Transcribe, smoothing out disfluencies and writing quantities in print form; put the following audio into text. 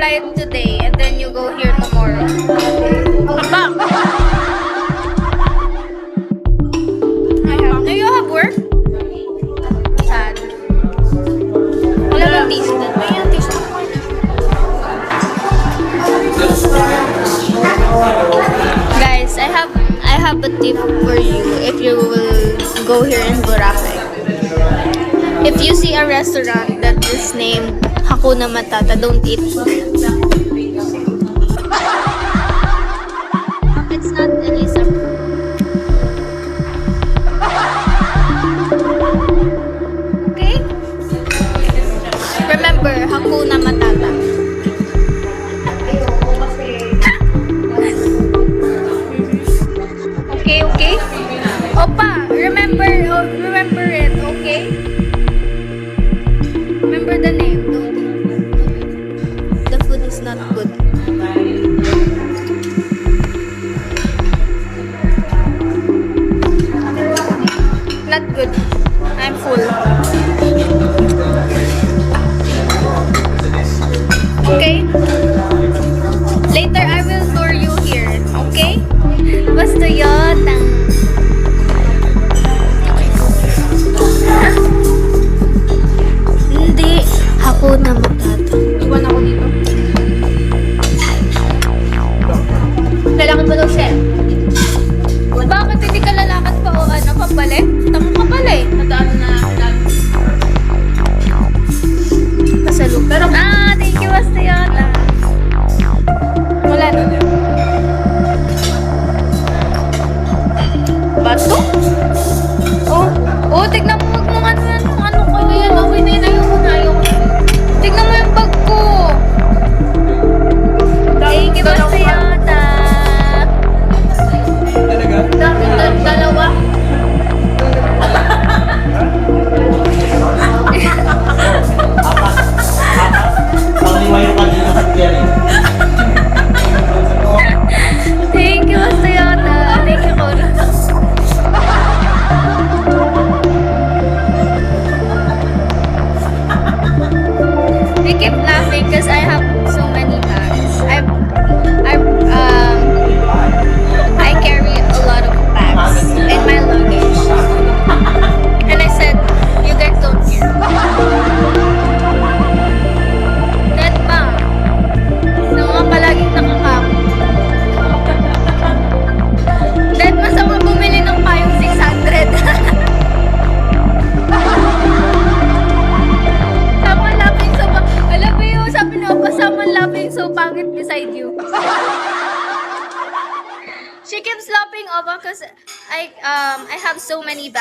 flight today and then you go here tomorrow. Abang! Do you have work? Sad. Wala bang t-shirt? May yung t-shirt. Guys, I have a tip for you if you will go here in Boracay. If you see a restaurant that is named Hakuna Matata, don't eat. It's not Elisa. Okay? Remember, Hakuna Matata. Okay? Opa, remember it, okay? Remember the name, don't eat. The food is not good. Not good. I'm full. Okay? Later, I will tour you here. Okay? Basta yun. Hindi. Hakuna Matata. Iwan ako dito. Lalakad ba daw siya? Bakit hindi ka lalakad pa o ano? Pabalik? Tama ka pala eh. Nadaan na. Pasalo. Pero, thank you, basta yun. Wala na. Bato? Tignan mo, wag mo ano ko yan. Okay na yun, ayaw. Tignan mo yung bag ko. Thank you, basta yata. Dalawa. Pangliwayo ka dito sa kiyari. Thank you, basta yata. Thank you, Kora. We keep laughing because I have so many bags. I carry a lot of bags in my luggage. And I said, you guys don't care. Dad ba? Na nga palaging nakakako. Dad, masama bumili ng payong 600. Someone laughing so alam mo yun, sabi na Opa, someone laughing so pangit beside you. She keeps laughing Opa because I have so many bags.